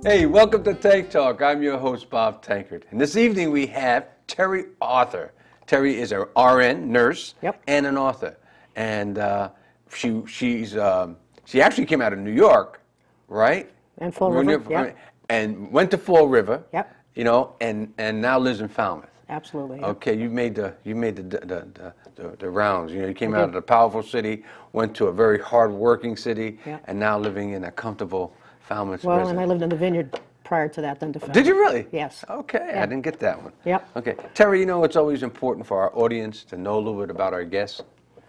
Hey, welcome to Tank Talk. I'm your host, Bob Tankard. And this evening we have Terri Arthur. Terri is an RN, nurse, and an author. And she actually came out of New York, right? And Fall River, and went to Fall River, Yep. you know, and now lives in Falmouth. Absolutely. Yep. Okay, you made the rounds. You know, you came out of the powerful city, went to a very hard-working city, and now living in a comfortable Falmouth. Well, and I lived in the vineyard prior to that, then to Falmouth. Did you really? Yes. Okay, I didn't get that one. Yep. Okay, Terri, you know it's always important for our audience to know a little bit about our guests,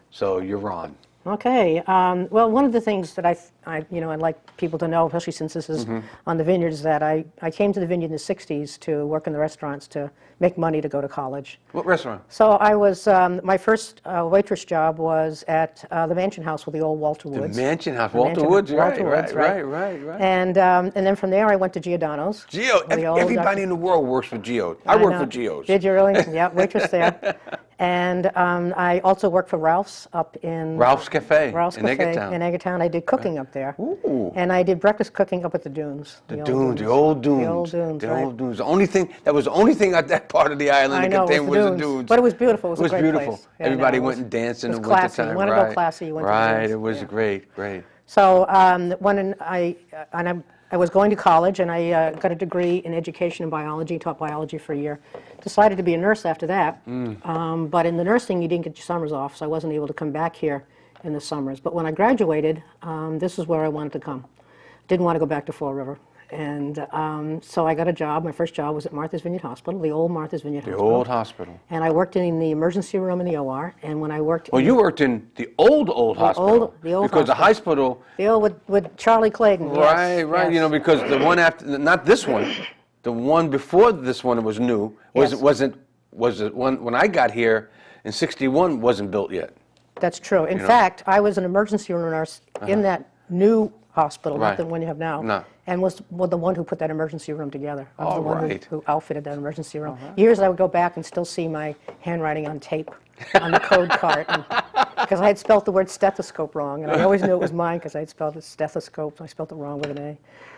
so you're on. Okay. Well, one of the things that I'd like people to know, especially since this is on the vineyard, is that I came to the vineyard in the '60s to work in the restaurants to make money to go to college. What restaurant? So I was, my first waitress job was at the Mansion House with the old Walter Woods. The Mansion House, Walter Woods, right. And then from there I went to Giordano's. Everybody in the world works for Gio. I worked for Gio's. Did you really? Yeah, waitress there. And I also worked for Ralph's up in... Ralph's Cafe in Eggertown. I did cooking up there. Ooh. And I did breakfast cooking up at the Dunes. The old Dunes. The only thing, that was the only thing at that part of the island that contained was the Dunes. But it was beautiful. It was a great place. Everybody went and danced in the wintertime. It was classy. You want to go classy, you went to the Dunes. Right, it was great. So when I was going to college, and I got a degree in education and biology, taught biology for a year. Decided to be a nurse after that, but in the nursing you didn't get your summers off, so I wasn't able to come back here in the summers. But when I graduated, this is where I wanted to come. Didn't want to go back to Fall River. And so I got a job. My first job was at Martha's Vineyard Hospital, the old Martha's Vineyard Hospital. The old hospital. And I worked in the emergency room in the OR. And when I worked... Well, you worked in the old hospital. The old because hospital. the hospital... The old with Charlie Clayton, Right. Yes. You know, because the one after... Not this one. The one before this one was new. Was it one... When I got here in '61, wasn't built yet. That's true. In fact, I was an emergency room nurse in that new hospital, not the one you have now. No. And was the one who put that emergency room together. I was the one who outfitted that emergency room. Years I would go back and still see my handwriting on tape on the code card, because I had spelled the word stethoscope wrong, and I always knew it was mine because I had spelled it stethoscope. I spelled it wrong with an A.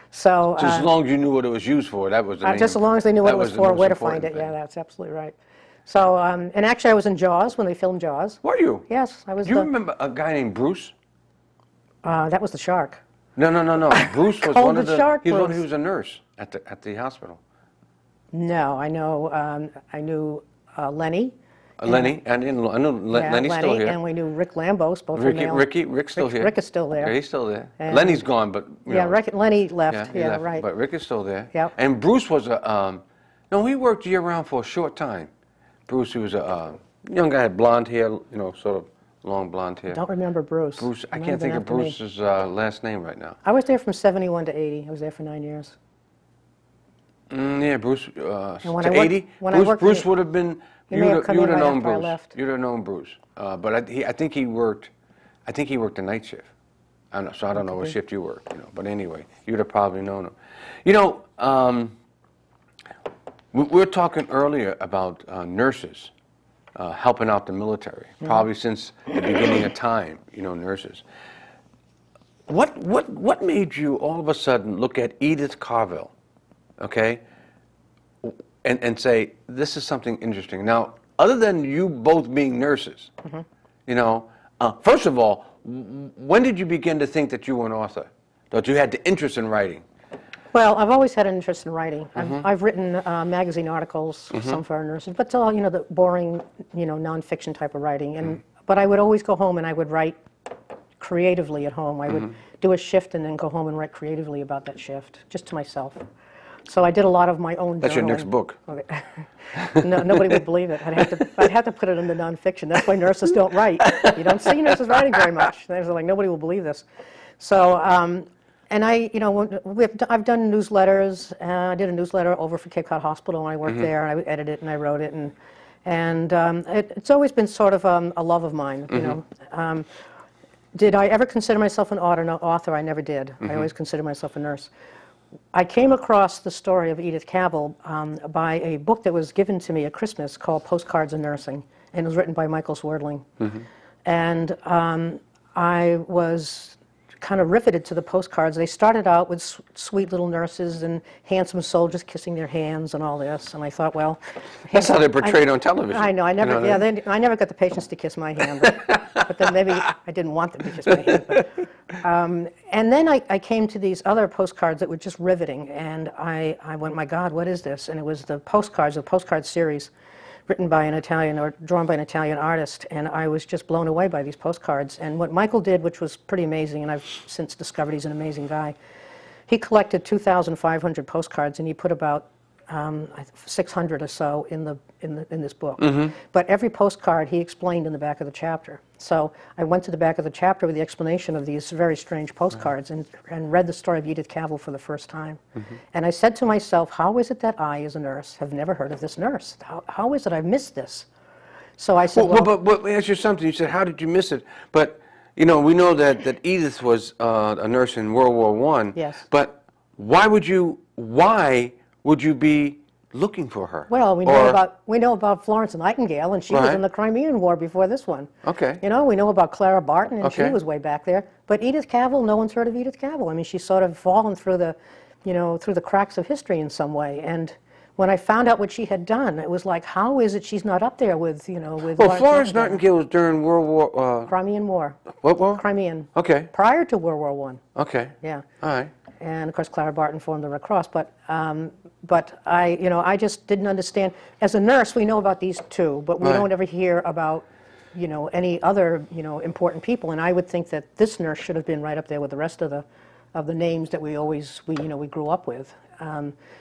So just as long as you knew what it was used for, that was the main, just as long as they knew what it was for, where to find it. Thing. Yeah, that's absolutely right. So and actually I was in Jaws when they filmed Jaws. Were you? Yes, I was. Do you remember a guy named Bruce? That was the shark. No. Bruce was one of the. Shark, he was a nurse at the hospital. No, I knew Lenny. Lenny, and I know Lenny's still here. And we knew Rick Lambos, both Rick's still here. Rick is still there. Yeah, he's still there. Lenny's gone, but Lenny left. Yeah, right. But Rick is still there. Yep. And Bruce was no, he worked year round for a short time. Bruce, he was a young guy, had blonde hair, you know, sort of long blonde hair. Don't remember Bruce. I can't think of Bruce's last name right now. I was there from '71 to '80. I was there for 9 years. Yeah, Bruce. To 80. Bruce would have been. You would have known Bruce. You'd have known Bruce. But I think he worked. I think he worked the night shift. I don't know what shift you worked. You know, but anyway, you'd have probably known him. You know, we were talking earlier about nurses helping out the military. Probably since the beginning of time. You know, nurses. What made you all of a sudden look at Edith Carville, okay, and say, this is something interesting? Now, other than you both being nurses, you know, first of all, when did you begin to think that you were an author, that you had the interest in writing? Well, I've always had an interest in writing. I've written magazine articles, some for our nurses, but it's all, you know, the boring, you know, nonfiction type of writing. But I would always go home and I would write creatively at home. I would do a shift and then go home and write creatively about that shift, just to myself. So I did a lot of my own journaling. That's your next book. Okay. No, nobody would believe it. I'd have to put it in the nonfiction. That's why nurses don't write. You don't see nurses writing very much. They're like, nobody will believe this. So, and I've done newsletters. I did a newsletter over for Cape Cod Hospital when I worked there. I edited it and I wrote it, and it's always been sort of a love of mine. You know, did I ever consider myself an author? I never did. I always considered myself a nurse. I came across the story of Edith Cavell by a book that was given to me at Christmas called Postcards of Nursing, and it was written by Michael Swerdling. And I was kind of riveted to the postcards. They started out with sweet little nurses and handsome soldiers kissing their hands and all this, and I thought, well, that's how they're portrayed on television. I know. I never, I never got the patience to kiss my hand, but then maybe I didn't want them to kiss my hand. But, and then I came to these other postcards that were just riveting, and I went, my God, what is this? And it was the postcard series, written by an Italian or drawn by an Italian artist, and I was just blown away by these postcards. And what Michael did, which was pretty amazing, and I've since discovered he's an amazing guy, he collected 2,500 postcards, and he put about 600 or so in this book. But every postcard he explained in the back of the chapter. So I went to the back of the chapter with the explanation of these very strange postcards and read the story of Edith Cavell for the first time. And I said to myself, how is it that I, as a nurse, have never heard of this nurse? How is it I've missed this? So I said, well, but let me ask you something. You said, how did you miss it? But, you know, we know that Edith was a nurse in World War I. Yes. But why would you be looking for her? Well, we know about Florence Nightingale, and she was in the Crimean War before this one. Okay. You know, we know about Clara Barton, and she was way back there. But Edith Cavell, no one's heard of Edith Cavell. I mean, she's sort of fallen through the, through the cracks of history in some way. And when I found out what she had done, it was like, how is it she's not up there with, with... Well, Florence Nightingale was during World War... Crimean War. What war? Crimean. Okay. Prior to World War I. Okay. Yeah. All right. And of course, Clara Barton formed the Red Cross. But I just didn't understand. As a nurse, we know about these two, but we don't ever hear about, any other, important people. And I would think that this nurse should have been right up there with the rest of the names that we grew up with.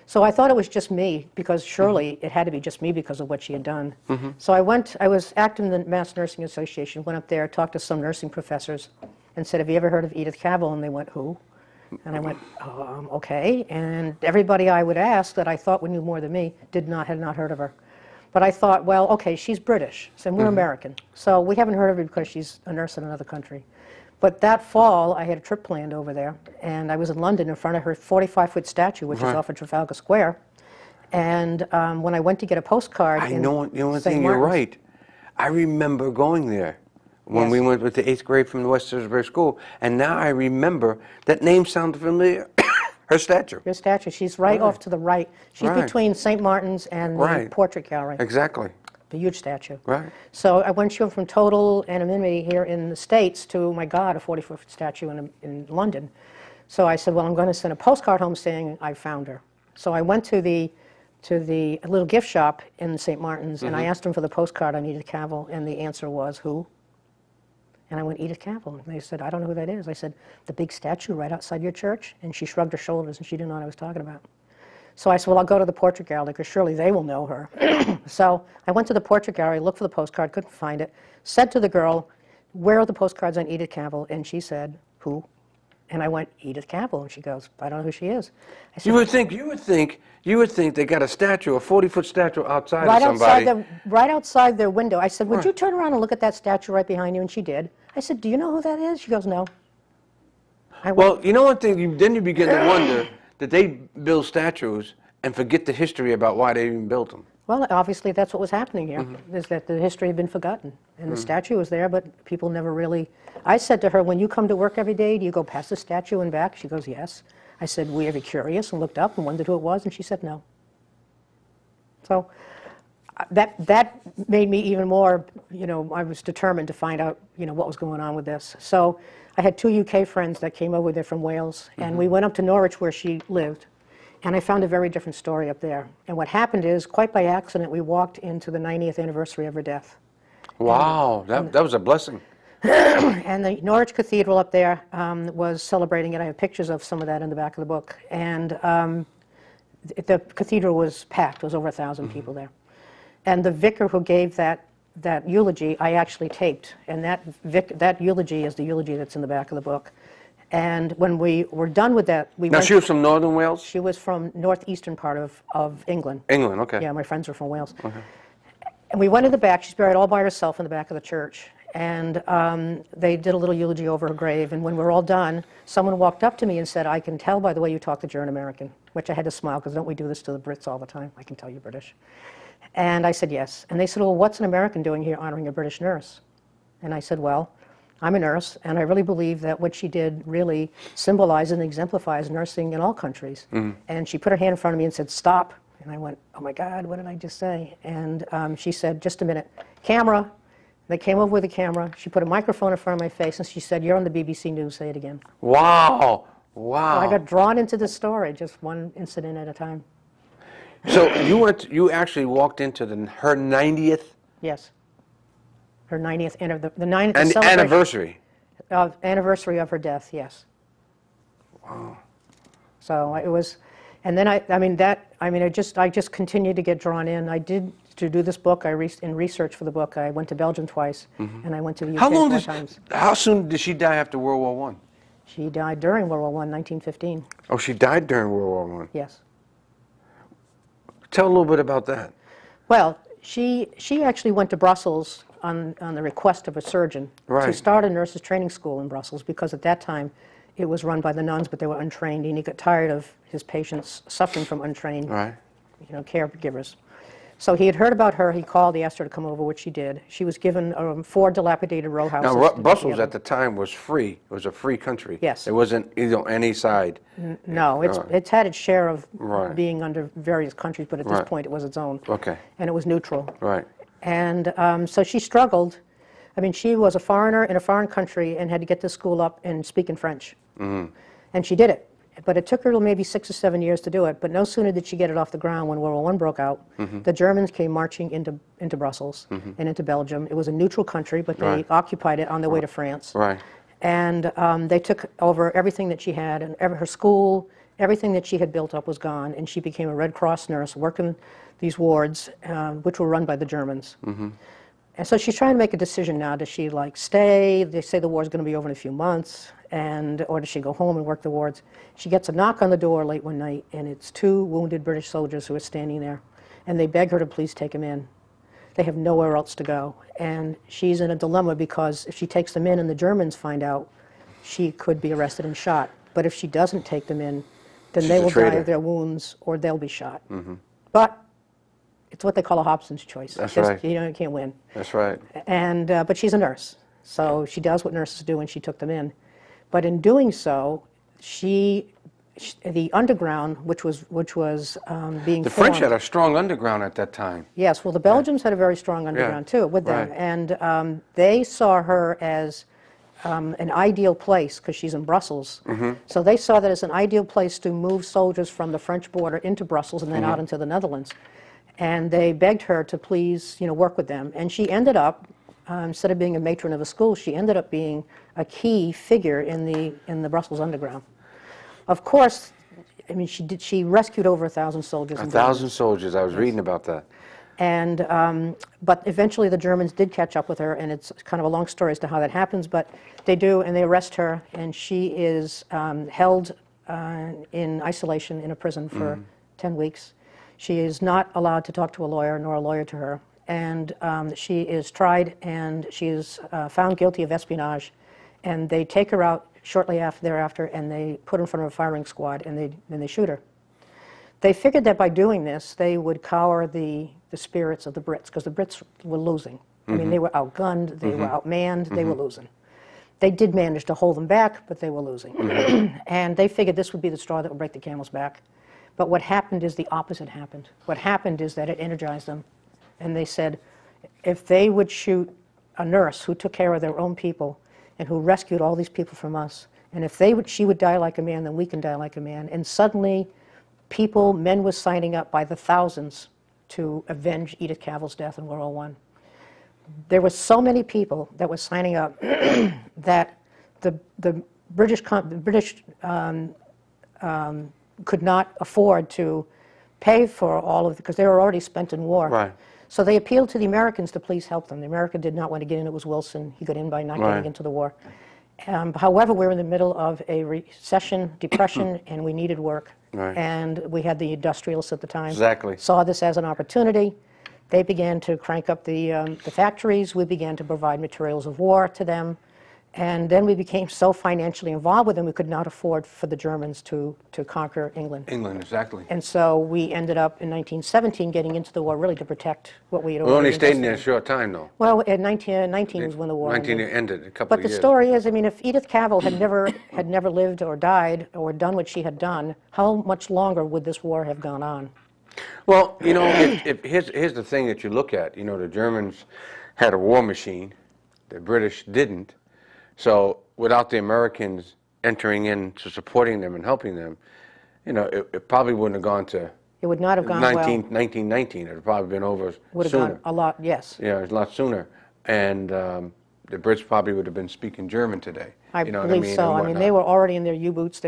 So I thought it was just me, because surely it had to be just me because of what she had done. So I was active in the Mass Nursing Association, went up there, talked to some nursing professors, and said, have you ever heard of Edith Cavell? And they went, who? And I went, okay. And everybody I would ask that I thought knew more than me had not heard of her. But I thought, well, okay, she's British, so we're American. So we haven't heard of her because she's a nurse in another country. But that fall, I had a trip planned over there, and I was in London in front of her 45-foot statue, which is off of Trafalgar Square. And when I went to get a postcard you're right. I remember going there when we went with the 8th grade from the West Salisbury School, and now I remember that name sounded familiar. Her statue. Her statue. She's right off to the right. She's between St. Martin's and the Portrait Gallery. Exactly. The huge statue. Right. So I went from total anonymity here in the States to, my God, a 40-foot statue in London. So I said, well, I'm going to send a postcard home saying I found her. So I went to the little gift shop in St. Martin's, and I asked them for the postcard on Edith Cavell, and the answer was, who? And I went, Edith Cavell. And they said, I don't know who that is. I said, the big statue right outside your church? And she shrugged her shoulders, and she didn't know what I was talking about. So I said, well, I'll go to the Portrait Gallery, because surely they will know her. So I went to the Portrait Gallery, looked for the postcard, couldn't find it, said to the girl, where are the postcards on Edith Cavell? And she said, who? And I went, Edith Cavell. And she goes, I don't know who she is. I said, you would think they got a statue, a 40-foot statue outside of somebody. Right outside their window. I said, would you turn around and look at that statue right behind you? And she did. I said, do you know who that is? She goes, no. Well, you know one thing, then you begin to wonder, did they build statues and forget the history about why they even built them? Well, obviously that's what was happening here, is that the history had been forgotten. And the statue was there, but people never really... I said to her, when you come to work every day, do you go past the statue and back? She goes, yes. I said, were you ever curious and looked up and wondered who it was? And she said, no. So that made me even more, I was determined to find out, what was going on with this. So I had 2 UK friends that came over there from Wales, and we went up to Norwich where she lived. And I found a very different story up there. And what happened is, quite by accident, we walked into the 90th anniversary of her death. Wow, that was a blessing. And the Norwich Cathedral up there was celebrating it. I have pictures of some of that in the back of the book. And the cathedral was packed. There was over 1,000 people there. And the vicar who gave that eulogy, I actually taped. And that eulogy is the eulogy that's in the back of the book. And when we were done with that, Now, she was from Northern Wales? She was from northeastern part of England. England, okay. Yeah, my friends were from Wales. Okay. And we went in the back. She's buried all by herself in the back of the church. And they did a little eulogy over her grave. And when we were all done, someone walked up to me and said, I can tell by the way you talk that you're an American, which I had to smile, because don't we do this to the Brits all the time? I can tell you're British. And I said, yes. And they said, well, what's an American doing here honoring a British nurse? And I said, well, I'm a nurse, and I really believe that what she did really symbolizes and exemplifies nursing in all countries. And she put her hand in front of me and said, "Stop." And I went, "Oh my God, what did I just say?" And she said, "Just a minute. Camera." They came over with a camera. She put a microphone in front of my face, and she said, "You're on the BBC News, say it again." Wow. Wow. So I got drawn into this story, just one incident at a time. So you actually walked into her 90th? Yes. Her 90th, Anniversary. Anniversary of her death, yes. Wow. So it was, and then I just continued to get drawn in. To do this book, in research for the book, I went to Belgium twice, and I went to the UK 4 times. How soon did she die after World War I? She died during World War I, 1915. Oh, she died during World War I? Yes. Tell a little bit about that. Well, she actually went to Brussels on the request of a surgeon to start a nurses' training school in Brussels, because at that time it was run by the nuns, but they were untrained, and he got tired of his patients suffering from untrained caregivers. So he had heard about her. He called. He asked her to come over, which she did. She was given 4 dilapidated row houses. Now, Brussels at the time was free. It was a free country. Yes. It wasn't any side. No, it's had its share of being under various countries, but at this point it was its own. Okay. And it was neutral. Right. And so she struggled. I mean, she was a foreigner in a foreign country and had to get this school up and speak in French. And she did it. But it took her maybe 6 or 7 years to do it. But no sooner did she get it off the ground when World War I broke out, the Germans came marching into Brussels and into Belgium. It was a neutral country, but they occupied it on their way to France. Right. And they took over everything that she had, and her school, everything that she had built up was gone. And she became a Red Cross nurse working these wards, which were run by the Germans. And so she's trying to make a decision now. Does she stay? They say the war's going to be over in a few months. Or does she go home and work the wards? She gets a knock on the door late one night, and it's 2 wounded British soldiers who are standing there. And they beg her to please take them in. They have nowhere else to go. And she's in a dilemma, because if she takes them in and the Germans find out, she could be arrested and shot. But if she doesn't take them in, then they will die of their wounds, or they'll be shot. But it's what they call a Hobson's choice. That's right. You can't win. That's right. And but she's a nurse, so she does what nurses do, and she took them in. But in doing so, the underground, which was being The formed, French had a strong underground at that time. Yes, well, the Belgians had a very strong underground too with them, and they saw her as an ideal place, because she's in Brussels. So they saw that as an ideal place to move soldiers from the French border into Brussels and then out into the Netherlands. And they begged her to please, work with them. And she ended up, instead of being a matron of a school, she ended up being a key figure in the Brussels underground. Of course, I mean, she rescued over 1,000 soldiers. 1,000 soldiers. I was reading about that. And but eventually the Germans did catch up with her, and it's kind of a long story as to how that happens. But they do, and they arrest her, and she is held in isolation in a prison for 10 weeks. She is not allowed to talk to a lawyer, nor a lawyer to her. And she is tried, and she is found guilty of espionage. And they take her out shortly thereafter, and they put her in front of a firing squad, and they shoot her. They figured that by doing this, they would cower the spirits of the Brits, because the Brits were losing. I mean, they were outgunned, they were outmanned, they were losing. They did manage to hold them back, but they were losing. And they figured this would be the straw that would break the camel's back. But what happened is the opposite happened. What happened is that it energized them. And they said, if they would shoot a nurse who took care of their own people and who rescued all these people from us, and if she would die like a man, then we can die like a man. And suddenly, men were signing up by the thousands to avenge Edith Cavell's death in World War I. There were so many people that were signing up that the British could not afford to pay for all of it, because they were already spent in war. Right. So they appealed to the Americans to please help them. The American did not want to get in. It was Wilson. He got in by not getting into the war. However, we were in the middle of a recession, depression, and we needed work. Right. And we had the industrialists at the time. Exactly. Saw this as an opportunity. They began to crank up the factories. We began to provide materials of war to them. And then we became so financially involved with them, we could not afford for the Germans to conquer England. England, exactly. And so we ended up in 1917 getting into the war really to protect what we had We already only stayed in there a invested short time, though. Well, in 1919 was when the war 19 ended. ended, a couple But of the years. story is, I mean, if Edith Cavell had never lived or died or done what she had done, how much longer would this war have gone on? Well, you know, here's the thing that you look at. You know, the Germans had a war machine. The British didn't. So without the Americans entering into supporting them and helping them, you know, it probably wouldn't have gone to It would not have gone 1919. It would have probably been over would have sooner. gone a lot, yes. Yeah, a lot sooner. And the Brits probably would have been speaking German today. I You know believe what I mean? so. and I mean, whatnot. they were already in their U-boats.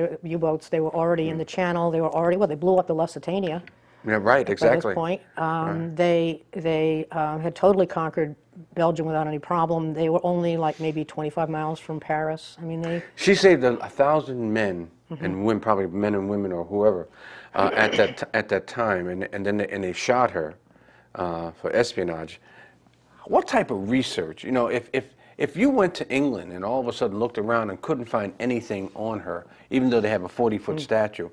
They were already in the Channel. They were already, well, they blew up the Lusitania. Yeah, right, exactly. By this point. They had totally conquered Belgium without any problem. They were only like maybe 25 miles from Paris. I mean, they... She saved 1,000 men and women, probably men and women or whoever, at that time, and then they shot her for espionage. What type of research? You know, if you went to England and all of a sudden looked around and couldn't find anything on her, even though they have a 40-foot statue,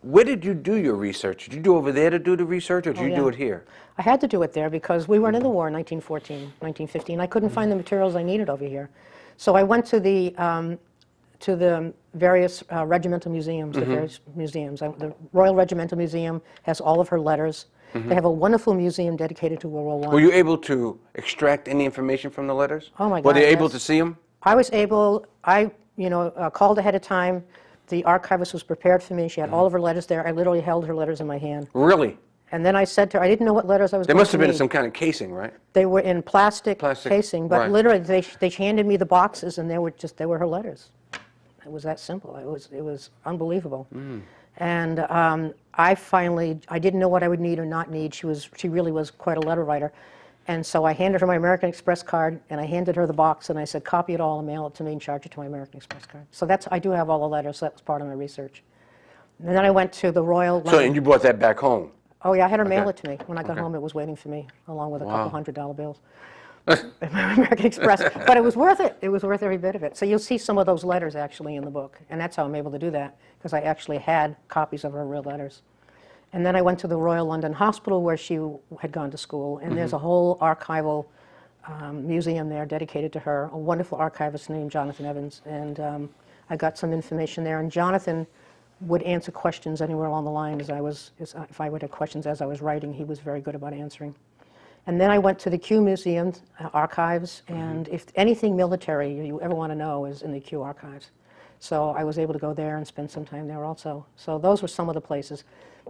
where did you do your research? Did you do over there to do the research, or did you do it here? I had to do it there because we weren't in the war in 1914, 1915. I couldn't find the materials I needed over here. So I went to the various regimental museums, the various museums. The Royal Regimental Museum has all of her letters. They have a wonderful museum dedicated to World War I. Were you able to extract any information from the letters? Oh my God, Were they able yes. to see them? I was able, called ahead of time. The archivist was prepared for me. She had all of her letters there. I literally held her letters in my hand. Really? And then I said to her, I didn't know what letters I was They going must to have been in need. some kind of casing, right? They were in plastic casing, but right. literally they handed me the boxes and they were her letters. It was that simple. It was unbelievable. And I didn't know what I would need or not need. She really was quite a letter writer. And so I handed her my American Express card, and I handed her the box, and I said, copy it all and mail it to me and charge it to my American Express card. So I do have all the letters, so that was part of my research. And then I went to the Royal London. So, and you brought that back home? Oh yeah, I had her mail it to me. When I got home, it was waiting for me, along with a couple $100 bills. American Express. But it was worth it. It was worth every bit of it. So you'll see some of those letters actually in the book. And that's how I'm able to do that, because I actually had copies of her real letters. And then I went to the Royal London Hospital where she had gone to school. And there's a whole archival museum there dedicated to her, a wonderful archivist named Jonathan Evans. And I got some information there. And Jonathan would answer questions anywhere along the line if I would have questions as I was writing. He was very good about answering. And then I went to the Kew Museum archives, and if anything military you ever want to know is in the Kew archives. So I was able to go there and spend some time there also. So those were some of the places.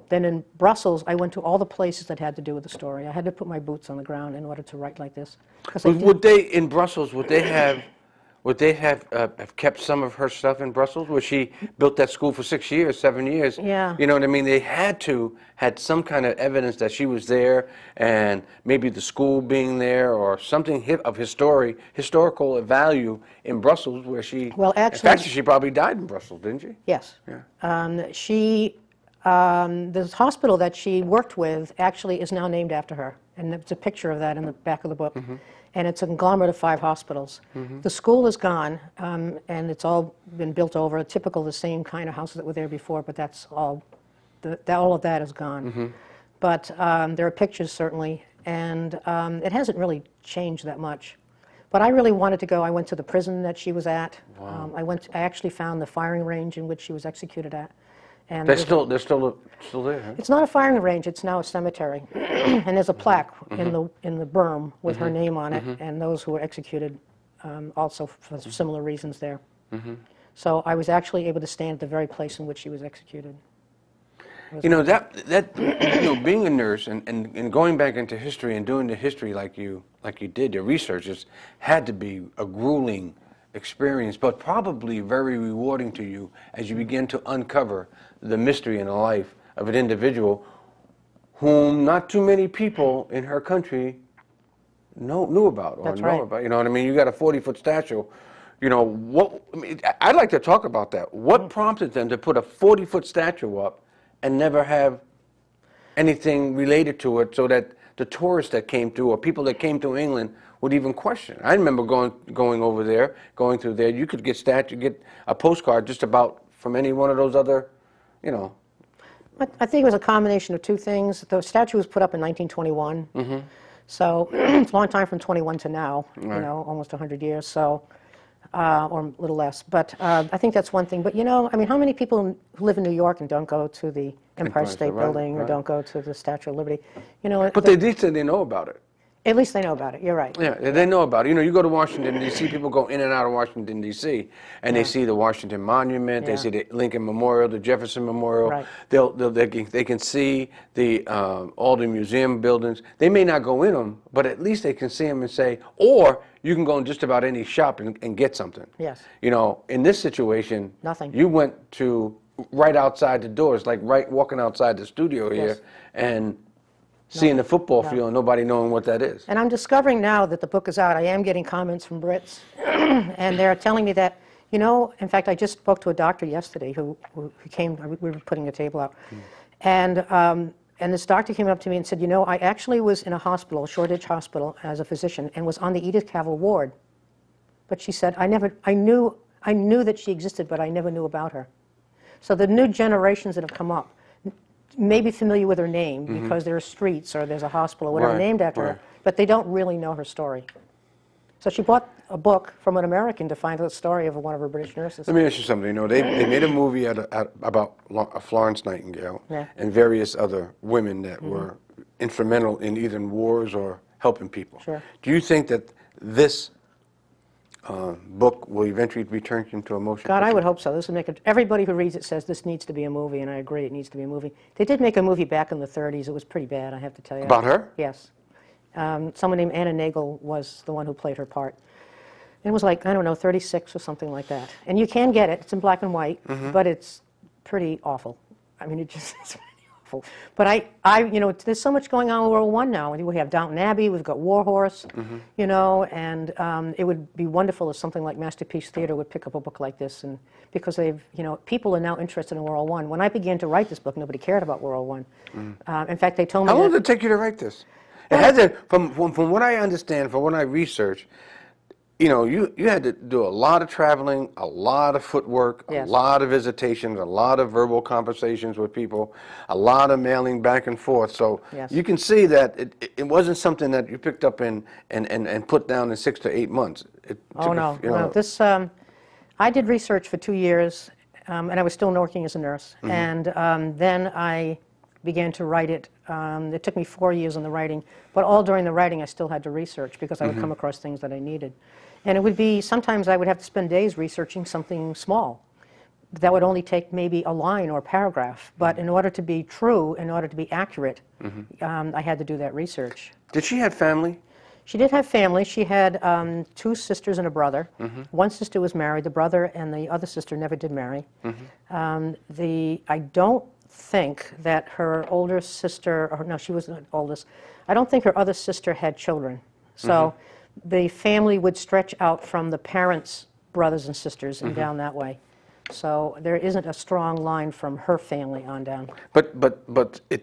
Then in Brussels, I went to all the places that had to do with the story. I had to put my boots on the ground in order to write like this. Would they, in Brussels, would they have kept some of her stuff in Brussels, where she built that school for 6 years, 7 years? Yeah. You know what I mean? They had some kind of evidence that she was there, and maybe the school being there, or something of historical value in Brussels, where she. Well, actually, in fact, she probably died in Brussels, didn't she? Yes. Yeah. The hospital that she worked with actually is now named after her, and there's a picture of that in the back of the book. And it's a conglomerate of 5 hospitals. The school is gone, and it's all been built over, typical the same kind of houses that were there before, but that's all of that is gone. But there are pictures, certainly, and it hasn't really changed that much. But I really wanted to go. I went to the prison that she was at. Wow. I actually found the firing range in which she was executed at. And They're still there, huh? it's not a firing range, it's now a cemetery. And there's a plaque in the berm with her name on it, and those who were executed also for similar reasons there. So I was actually able to stand at the very place in which she was executed. You know, being a nurse and going back into history and doing the history like you did, your research had to be a grueling experience, but probably very rewarding to you as you begin to uncover the mystery in the life of an individual whom not too many people in her country knew about or know about. You know what I mean? You got a 40-foot statue. You know, I'd like to talk about that. What prompted them to put a 40-foot statue up and never have anything related to it, so that the tourists that came through or people that came to England would even question. I remember going over there, going through there. You could get a postcard just about from any one of those other, you know. I think it was a combination of two things. The statue was put up in 1921, so it's a long time from 21 to now, you know, almost 100 years, so, or a little less. But I think that's one thing. But, you know, I mean, how many people who live in New York and don't go to the Empire State Building or don't go to the Statue of Liberty? You know, but they did say they know about it. At least they know about it. You're right. Yeah, they know about it. You know, you go to Washington, D.C., people go in and out of Washington, D.C., and they see the Washington Monument, they see the Lincoln Memorial, the Jefferson Memorial. Right. They can see all the museum buildings. They may not go in them, but at least they can see them and say, or you can go in just about any shop and get something. Yes. You know, in this situation, nothing. You went to right outside the doors, like right walking outside the studio here, and seeing the football field and nobody knowing what that is. And I'm discovering now that the book is out. I am getting comments from Brits, and they're telling me that, you know, in fact, I just spoke to a doctor yesterday who came, we were putting a table out, and this doctor came up to me and said, you know, I actually was in a hospital, Shoreditch Hospital, as a physician, and was on the Edith Cavell ward. But she said, I knew that she existed, but I never knew about her. So the new generations that have come up may be familiar with her name because there are streets or there's a hospital or whatever named after her, but they don't really know her story. So she bought a book from an American to find out the story of one of her British nurses. Let me ask you something. You know, they made a movie about Florence Nightingale and various other women that were instrumental in either wars or helping people. Sure. Do you think that this book will eventually be turned into a motion picture? God, I would hope so. This would make it. Everybody who reads it says this needs to be a movie, and I agree, it needs to be a movie. They did make a movie back in the 30s. It was pretty bad, I have to tell you. About her? Yes. Someone named Anna Nagel was the one who played her part. It was like, I don't know, 36 or something like that. And you can get it. It's in black and white, but it's pretty awful. I mean, it's pretty awful. But you know, there's so much going on in World War I now. We have Downton Abbey, we've got War Horse, you know, and it would be wonderful if something like Masterpiece Theater would pick up a book like this, and because they've, you know, people are now interested in World War I. When I began to write this book, nobody cared about World War I. In fact, they told me How long did it take you to write this? It hasn't, from what I understand, from what I researched, you know, you had to do a lot of traveling, a lot of footwork, a lot of visitations, a lot of verbal conversations with people, a lot of mailing back and forth. So you can see that it wasn't something that you picked up and put down in 6 to 8 months. No. This, I did research for 2 years, and I was still working as a nurse. And then I began to write it. It took me 4 years in the writing, but all during the writing I still had to research because I would come across things that I needed. And it would be, sometimes I would have to spend days researching something small that would only take maybe a line or a paragraph. But in order to be true, in order to be accurate, I had to do that research. Did she have family? She did have family. She had 2 sisters and a brother. One sister was married. The brother and the other sister never did marry. I don't think that her older sister, or no, she was the oldest. I don't think her other sister had children. So the family would stretch out from the parents' brothers and sisters and down that way. So there isn't a strong line from her family on down. But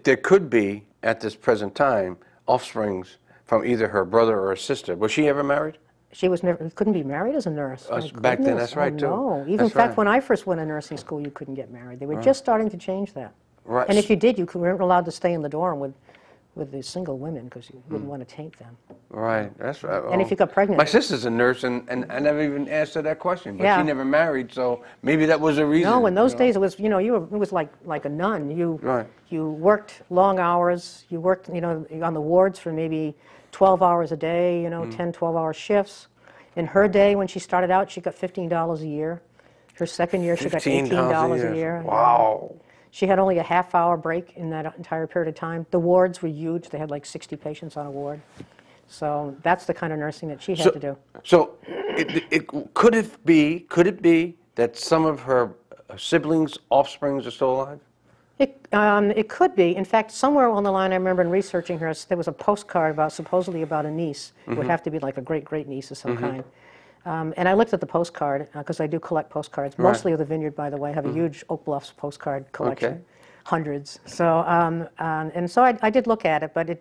there could be, at this present time, offsprings from either her brother or her sister. Was she ever married? She was never, couldn't be married as a nurse. Back then, that's right, too. No, even in fact, when I first went to nursing school, you couldn't get married. They were just starting to change that. Right. And if you did, you weren't allowed to stay in the dorm with the single women because you wouldn't want to taint them. Right, that's right. And if you got pregnant. My sister's a nurse, and I never even asked her that question, but she never married, so maybe that was a reason. No, in those days it was, you know, it was like a nun. You worked long hours. You worked, you know, on the wards for maybe 12 hours a day, you know, 10, 12-hour shifts. In her day, when she started out, she got $15 a year. Her second year, she got $18 a year. Wow. She had only a half-hour break in that entire period of time. The wards were huge. They had like 60 patients on a ward. So that's the kind of nursing that she had to do. So could it be that some of her siblings, offsprings are still alive? It could be. In fact, somewhere along the line, I remember in researching her, there was a postcard supposedly about a niece. It would have to be like a great-great-niece of some kind. And I looked at the postcard, because I do collect postcards, mostly of the Vineyard, by the way. I have a huge Oak Bluffs postcard collection, hundreds. So, and so I did look at it, but it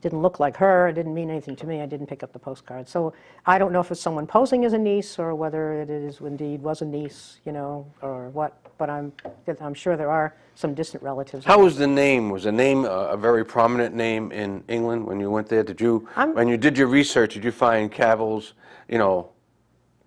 didn't look like her, it didn't mean anything to me, I didn't pick up the postcard. So I don't know if it's someone posing as a niece or whether it is indeed was a niece, you know, or what, but I'm sure there are some distant relatives. How was the name? Was the name a very prominent name in England when you went there? Did you, when you did your research, did you find Cavill's, you know,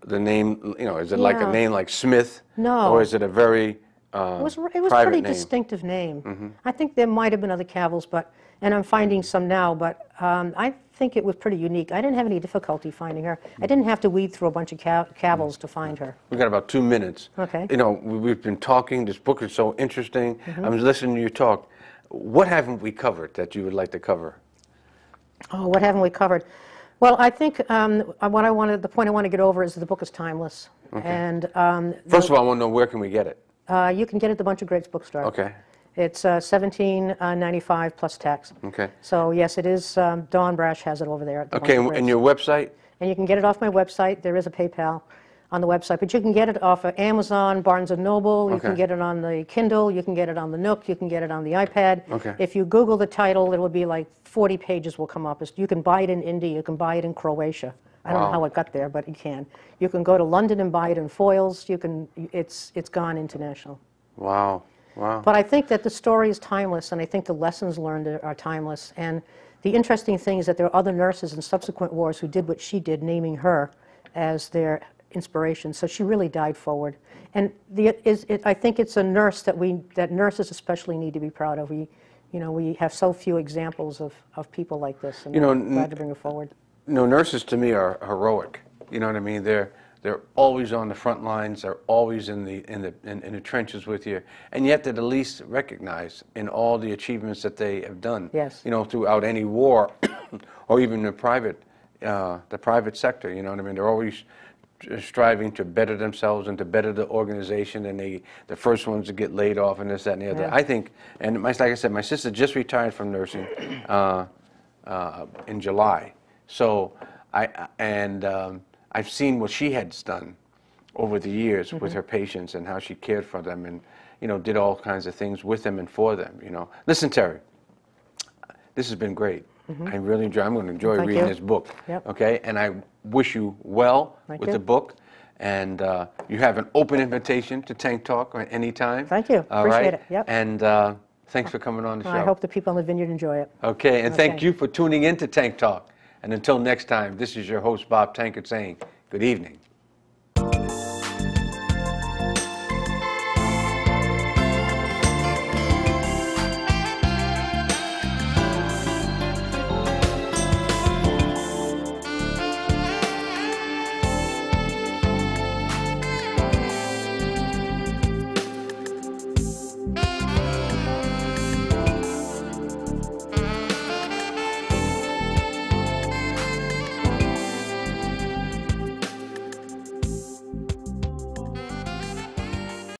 the name, you know, is it like a name like Smith? No. Or is it a very it was a pretty distinctive name. I think there might have been other Cavills, but, and I'm finding some now, but I think it was pretty unique. I didn't have any difficulty finding her. I didn't have to weed through a bunch of Cavills to find her. We've got about 2 minutes. Okay. You know, we've been talking. This book is so interesting. I'm listening to you talk. What haven't we covered that you would like to cover? Oh, what haven't we covered? Well, I think the point I want to get over is that the book is timeless. Okay. And first of all, I want to know, where can we get it? You can get it at the Bunch of Greats bookstore. Okay. It's $17.95 plus tax. Okay. So yes, it is. Dawn Brash has it over there. At the Okay, Bunch of Greats. and your website? And you can get it off my website. There is a PayPal on the website, but you can get it off of Amazon, Barnes & Noble. You can get it on the Kindle. You can get it on the Nook. You can get it on the iPad. Okay. If you Google the title, it will be like 40 pages will come up. You can buy it in India. You can buy it in Croatia. I don't know how it got there, but you can. You can go to London and buy it in foils. You can. It's gone international. Wow. Wow. But I think that the story is timeless, and I think the lessons learned are timeless. And the interesting thing is that there are other nurses in subsequent wars who did what she did, naming her as their inspiration. So she really died forward. And I think it's a nurse that nurses especially need to be proud of. We have so few examples of people like this, and I'm glad to bring her forward. You know, nurses to me are heroic. You know what I mean? They're always on the front lines. They're always in the trenches with you, and yet they're the least recognized in all the achievements that they have done. Yes. You know, throughout any war, or even the private sector. You know what I mean? They're always striving to better themselves and to better the organization, and the first ones to get laid off and this, that, and the other. Yeah. I think, and like I said, my sister just retired from nursing in July, so I've seen what she has done over the years with her patients and how she cared for them, and did all kinds of things with them and for them. Listen, Terri, this has been great. I really enjoy. I'm going to enjoy reading this book. Yep. Okay, and I wish you well with the book. And you have an open invitation to Tank Talk at any time. Thank you. Appreciate it. Yep. And thanks for coming on the show. I hope the people in the vineyard enjoy it. Okay, and thank you for tuning in to Tank Talk. And until next time, this is your host, Bob Tankard, saying good evening.